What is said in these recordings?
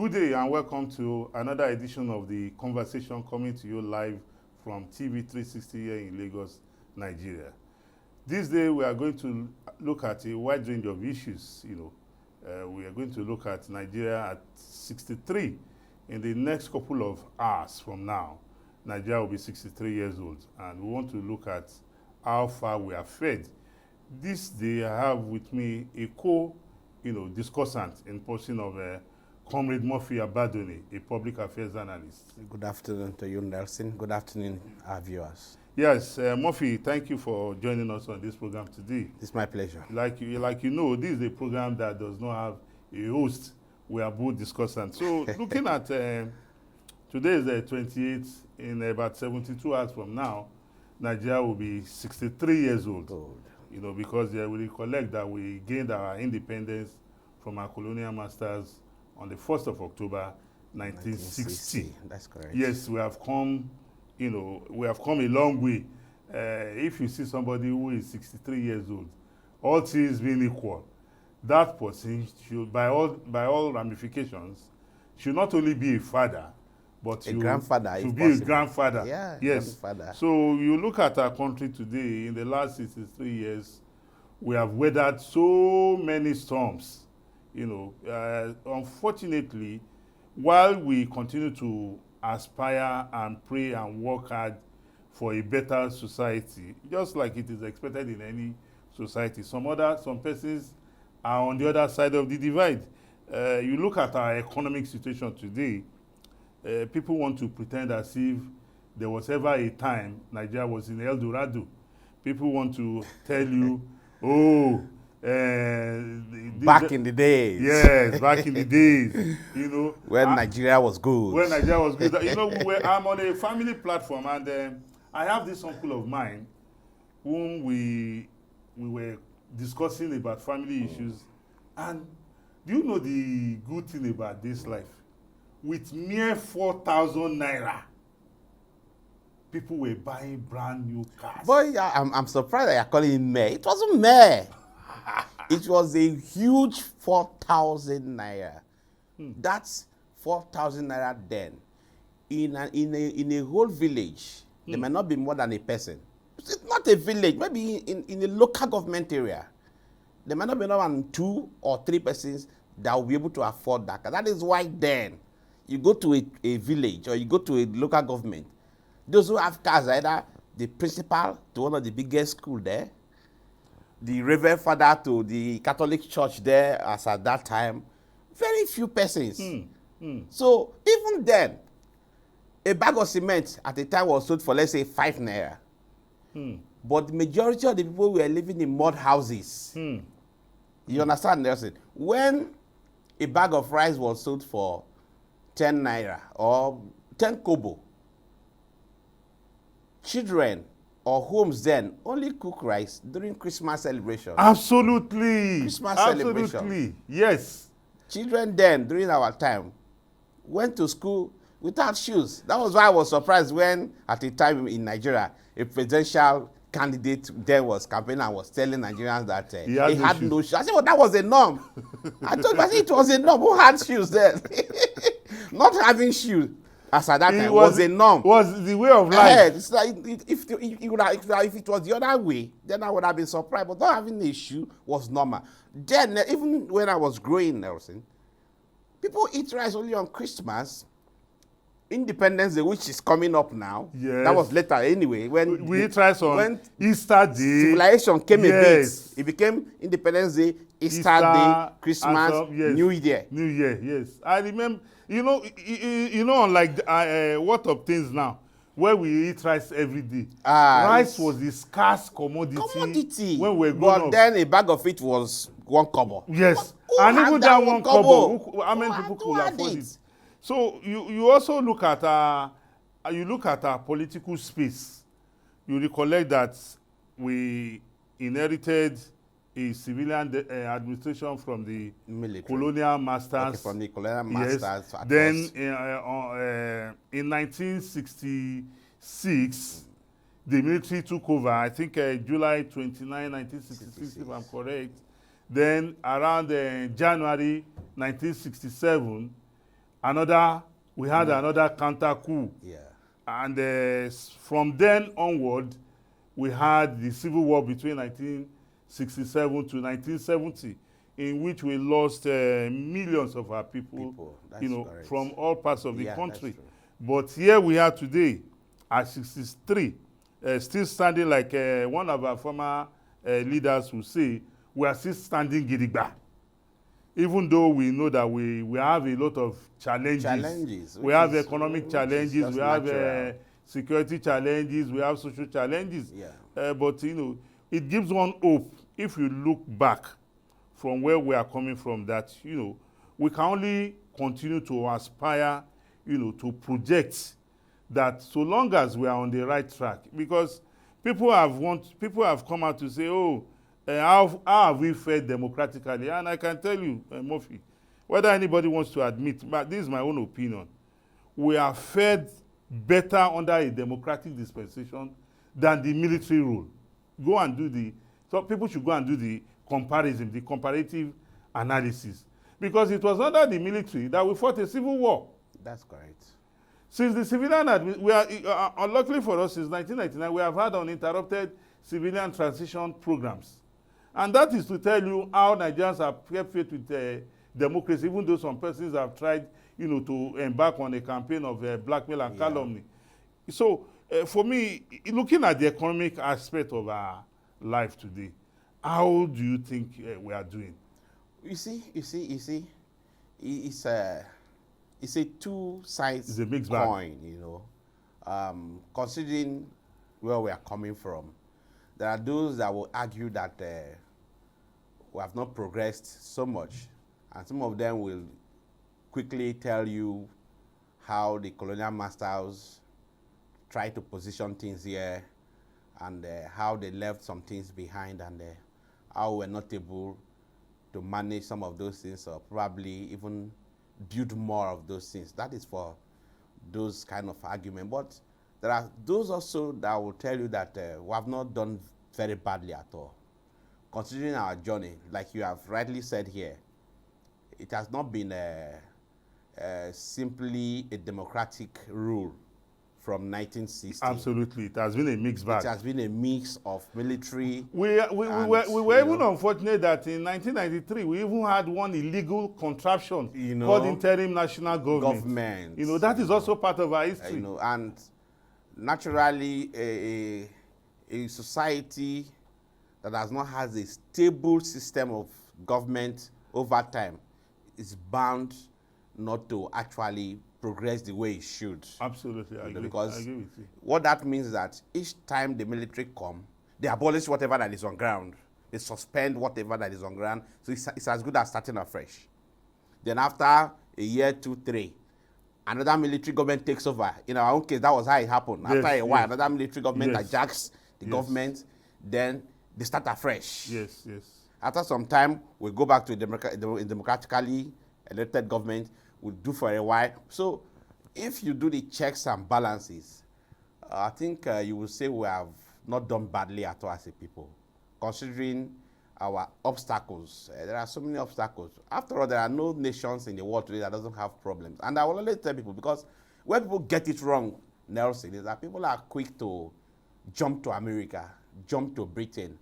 Good day and welcome to another edition of the conversation coming to you live from TV 360 here in Lagos, Nigeria. This day we are going to look at a wide range of issues. We are going to look at Nigeria at 63. In the next couple of hours from now, Nigeria will be 63 years old, and we want to look at how far we have fared. This day I have with me a discussant in person of Comrade Murphy Abadoni, a public affairs analyst. Good afternoon to you, Nelson. Good afternoon, our viewers. Yes, Murphy, thank you for joining us on this program today. It's my pleasure. Like you know, this is a program that does not have a host. We are both discussants. So looking at today is the 28th. In about 72 hours from now, Nigeria will be 63 years old. Good. Because we recollect that we gained our independence from our colonial masters on the 1st of October, 1960. That's correct. Yes, we have come, we have come a long way. If you see somebody who is 63 years old, all things being equal, that person should, by all ramifications, should not only be a father, but a grandfather, should be a grandfather. Yeah, yes. Grandfather. So you look at our country today, in the last 63 years, we have weathered so many storms. Unfortunately, while we continue to aspire and pray and work hard for a better society, just like it is expected in any society, some persons are on the other side of the divide. You look at our economic situation today, people want to pretend as if there was ever a time Nigeria was in El Dorado. People want to tell you, back in the days. Yes, back in the days. When Nigeria was good. When Nigeria was good. I'm on a family platform, and I have this uncle of mine whom we were discussing about family issues. And do you know the good thing about this life? With mere 4,000 naira, people were buying brand new cars. Boy, I'm surprised that you're calling it May. It wasn't May. It was a huge 4,000 naira. That's 4,000 naira then. In a whole village, there might not be more than a person. It's not a village. Maybe in a local government area, there might not be more than 2 or 3 persons that will be able to afford that. That is why then you go to a village or you go to a local government. Those who have cars, either the principal to one of the biggest schools there, the reverend father to the Catholic church there as at that time, very few persons. So even then, a bag of cement at the time was sold for, let's say, 5 naira. But the majority of the people were living in mud houses. You understand, Nelson? When a bag of rice was sold for 10 naira or 10 kobo, children or homes then only cook rice during Christmas celebration. Absolutely. Christmas celebration. Absolutely. Yes. Children then, during our time, went to school without shoes. That was why I was surprised when, at the time in Nigeria, a presidential candidate then was campaigning and was telling Nigerians that he had no shoes. I said, well, that was a norm. I told him, it was a norm. Who had shoes then? Not having shoes. As at that time, was a norm. Was the way of life. It's like if it was the other way, then I would have been surprised. But not having a shoe was normal. Then, even when I was growing, Nelson, people eat rice only on Christmas, Independence Day, which is coming up now. Yes. That was later anyway. When we eat rice on Easter Day. Civilization came a bit. It became Independence Day, Easter Day, Christmas, yes. New Year. New Year, yes. I remember. Unlike what obtains now, where we eat rice every day. Rice was a scarce commodity when we were growing up. But then a bag of it was 1 kobo. Yes, and even that 1 kobo, how many people could afford it? So you also look at our political space. You recollect that we inherited a civilian administration from the military. Colonial masters. Okay, from the colonial masters. Yes. Then in 1966, the military took over. I think July 29, 1966, if I'm correct. Then around January 1967, we had another counter coup. Yeah. And from then onward, we had the civil war between 1967 to 1970, in which we lost millions of our people, That's correct. from all parts of the Yeah, country. that's true. But here we are today, at 63, still standing like one of our former leaders who say, we are still standing gidigba. Even though we know that we have a lot of challenges. We have economic challenges, we have security challenges, we have social challenges. Yeah. But, it gives one hope if you look back from where we are coming from, that, we can only continue to aspire, to project that so long as we are on the right track. Because people have come out to say, oh, how have we fared democratically? And I can tell you, Murphy, whether anybody wants to admit, but this is my own opinion, we are fared better under a democratic dispensation than the military rule. So people should go and do the comparison, the comparative analysis. Because it was under the military that we fought a civil war. That's correct. Since the civilian, we are, unluckily for us, since 1999, we have had uninterrupted civilian transition programs. And that is to tell you how Nigerians have kept faith with democracy, even though some persons have tried, to embark on a campaign of blackmail and calumny. So, for me, looking at the economic aspect of our life today, how do you think we are doing? You see, it's a two sides It's a mixed bag. coin, considering where we are coming from. There are those that will argue that we have not progressed so much, and some of them will quickly tell you how the colonial masters tried to position things here, and how they left some things behind, and how we're not able to manage some of those things, or probably even build more of those things. That is for those kind of argument. But there are those also that will tell you that we have not done very badly at all. Considering our journey, like you have rightly said here, it has not been simply a democratic rule from 1960. Absolutely, it has been a mixed bag. It has been a mix of military. We were even unfortunate that in 1993 we even had one illegal contraption called interim national government. That is also part of our history. And naturally, a society that has not had a stable system of government over time is bound not to actually progress the way it should. Absolutely, I agree with you. What that means is that each time the military come, they abolish whatever that is on ground. They suspend whatever that is on ground. So it's as good as starting afresh. Then after a year, 2, 3, another military government takes over. In our own case, that was how it happened. Yes, after a while, yes. another military government Yes. hijacks the Yes. government, then they start afresh. Yes. After some time, we go back to a democratically elected government. We'll do for a while. So if you do the checks and balances, I think you will say we have not done badly at all as a people, considering our obstacles. There are so many obstacles. After all, there are no nations in the world today that doesn't have problems. And I will always tell people, because where people get it wrong, Nelson, is that people are quick to jump to America, jump to Britain,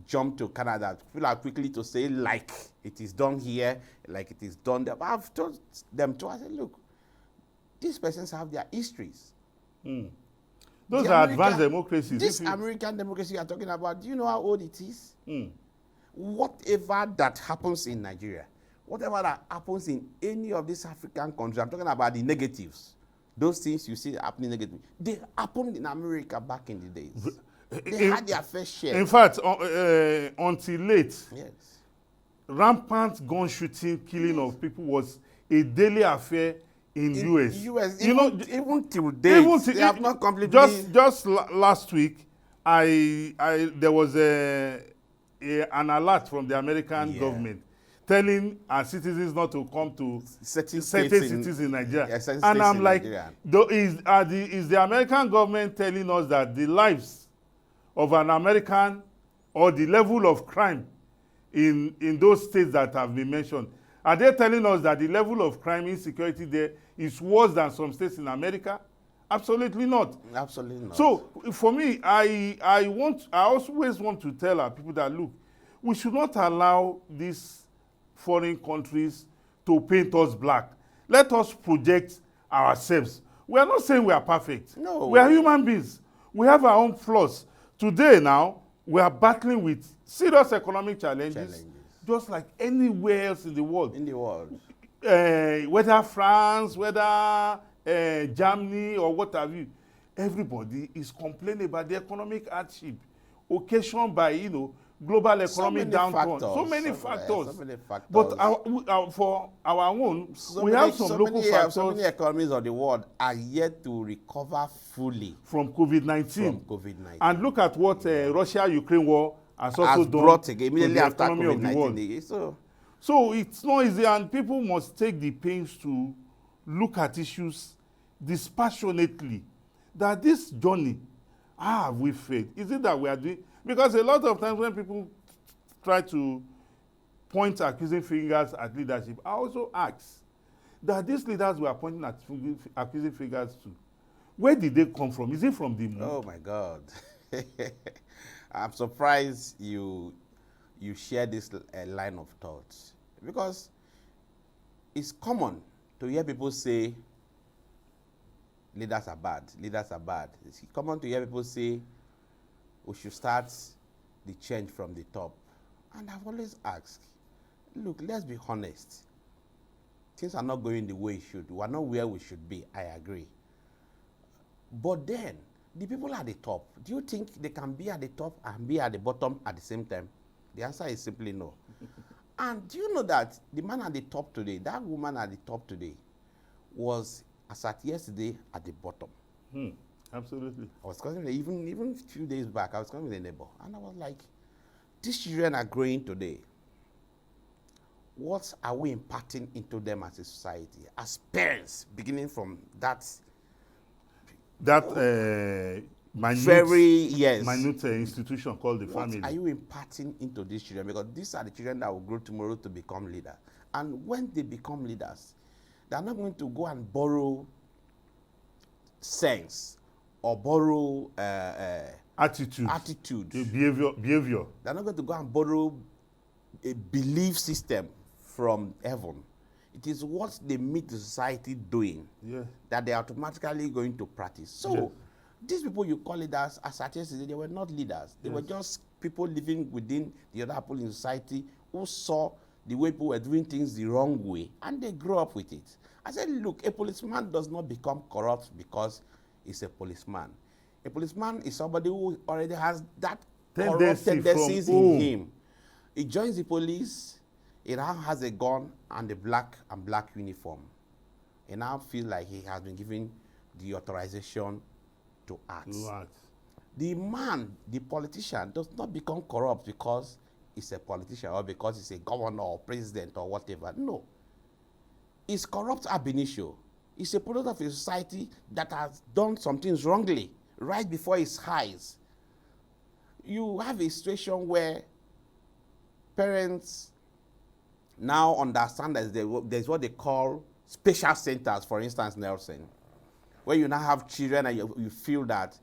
jump to Canada. People are quickly to say, like it is done here, like it is done there. But I've told them to, I said, look, these persons have their histories. Those are advanced democracies. This American democracy you are talking about, do you know how old it is? Whatever that happens in Nigeria, whatever that happens in any of these African countries, I'm talking about the negatives. Those things you see happening negatively, they happened in America back in the days. They had their fair share. In fact, until late, Yes. rampant gun shooting, killing of people was a daily affair in US. US, You know, even till date, they have not completely. Just last week, there was an alert from the American government telling our citizens not to come to certain cities in Nigeria. Yeah, certain and states I'm in like, Nigeria. is the American government telling us that the lives of an American, or the level of crime in those states that have been mentioned, Are they telling us that the level of crime insecurity there is worse than some states in America? Absolutely not. Absolutely not. So for me, I always want to tell our people that, look, we should not allow these foreign countries to paint us black. Let us project ourselves. We are not saying we are perfect. No. We are human beings. We have our own flaws. Today now, we are battling with serious economic challenges. Just like anywhere else in the world. In the world. Whether France, whether Germany, or what have you, everybody is complaining about the economic hardship occasioned by, global economic downturn. So many factors. But for our own, we have some local factors. So many economies of the world are yet to recover fully from COVID-19. And look at what Russia-Ukraine war has also done brought again, immediately to the after economy of the world. So it's not easy, and people must take the pains to look at issues dispassionately. That this journey, how have we failed? Is it that we are doing? Because a lot of times when people try to point accusing fingers at leadership, I also ask that these leaders we are pointing at accusing fingers to, where did they come from? Is it from the moon? Oh my God. I'm surprised you share this line of thoughts, because it's common to hear people say leaders are bad, leaders are bad. It's common to hear people say we should start the change from the top. And I've always asked, look, let's be honest. Things are not going the way it should. We are not where we should be, I agree. But then, the people at the top, do you think they can be at the top and be at the bottom at the same time? The answer is simply no. And do you know that the man at the top today, that woman at the top today, was, as at yesterday, at the bottom? Absolutely. I was talking, even a few days back, I was talking with a neighbor, and I was like, these children are growing today. What are we imparting into them as a society, as parents, beginning from that minute institution called the family? What are you imparting into these children? Because these are the children that will grow tomorrow to become leaders. And when they become leaders, they are not going to go and borrow sense or borrow attitude, behavior. They're not going to go and borrow a belief system from heaven. It is what they meet the society doing that they're automatically going to practice. So these people you call leaders, as I said, they were not leaders. They were just people living within the other people in society who saw the way people were doing things the wrong way, and they grew up with it. I said, look, a policeman does not become corrupt because he's a policeman. A policeman is somebody who already has that corrupt tendencies in him. He joins the police, he now has a gun and a black uniform. He now feels like he has been given the authorization to act. The man, the politician, does not become corrupt because he's a politician or because he's a governor or president or whatever. No. He's corrupt ab initio. He's a product of a society that has done some things wrongly right before his eyes. You have a situation where parents now understand that there's what they call special centers, for instance, Nelson, where you now have children and you feel that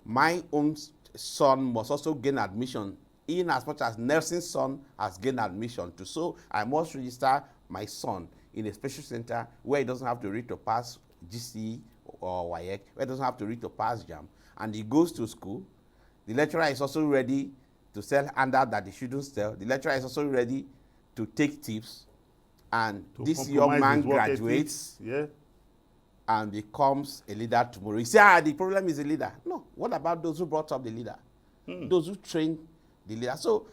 my own son must also gain admission in as much as Nelson's son has gained admission to. So I must register my son in a special center where he doesn't have to read to pass GCE or WAEC, where he doesn't have to read to pass JAM. And he goes to school. The lecturer is also ready to sell handout that he shouldn't sell. The lecturer is also ready to take tips. And this young man graduates and becomes a leader tomorrow. You say, the problem is the leader. No. What about those who brought up the leader? Those who trained the leader. So,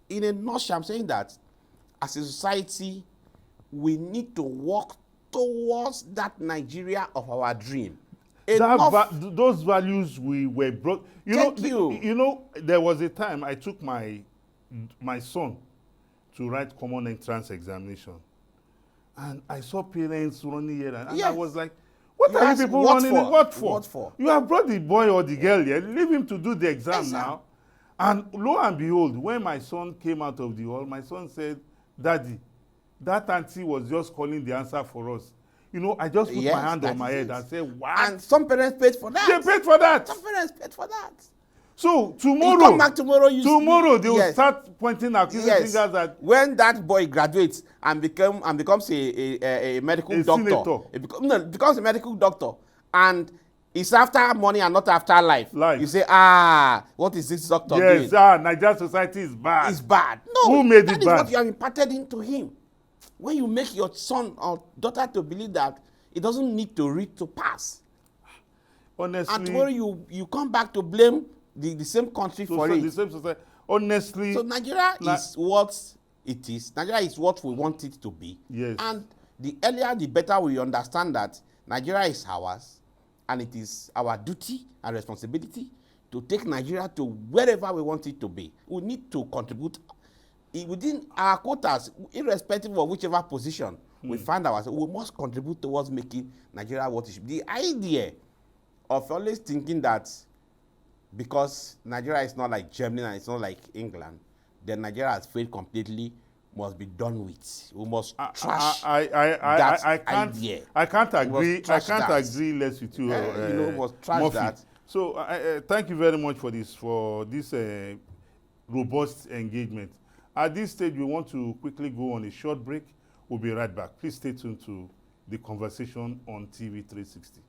in a nutshell, I'm saying that as a society, we need to work towards that Nigeria of our dream. Those values we were brought. You know, there was a time I took my son to write common entrance examination, and I saw parents running here, and I was like, "What are you people running? What for? You have brought the boy or the girl here. Leave him to do the exam now." And lo and behold, when my son came out of the hall, my son said, "Daddy, that auntie was just calling the answer for us. You know, I just put Yes, my hand that on my is head it. and said, what? And some parents paid for that. They paid for that. Some parents paid for that. So You come back tomorrow, they yes. will start pointing accusing fingers at when that boy graduates and becomes a medical doctor, senator. Becomes a medical doctor, and it's after money and not after life. You say, what is this doctor doing? Yes, Nigerian society is bad. It's bad. No, who made that it is bad? what you have imparted into him. When you make your son or daughter to believe that it doesn't need to read to pass, Honestly, and tomorrow you come back to blame the same country for it. The same society. Honestly, So Nigeria is what it is. Nigeria is what we want it to be. Yes. And the earlier, the better we understand that Nigeria is ours, and it is our duty and responsibility to take Nigeria to wherever we want it to be. We need to contribute within our quotas, irrespective of whichever position we find ourselves. We must contribute towards making Nigeria what it should be. The idea of always thinking that because Nigeria is not like Germany and it's not like England, then Nigeria has failed completely, must be done with. We must trash that idea. I can't agree. I can't that. agree less with you. Must trash Murphy. that. So thank you very much for this robust engagement. At this stage, we want to quickly go on a short break. We'll be right back. Please stay tuned to the conversation on TV 360.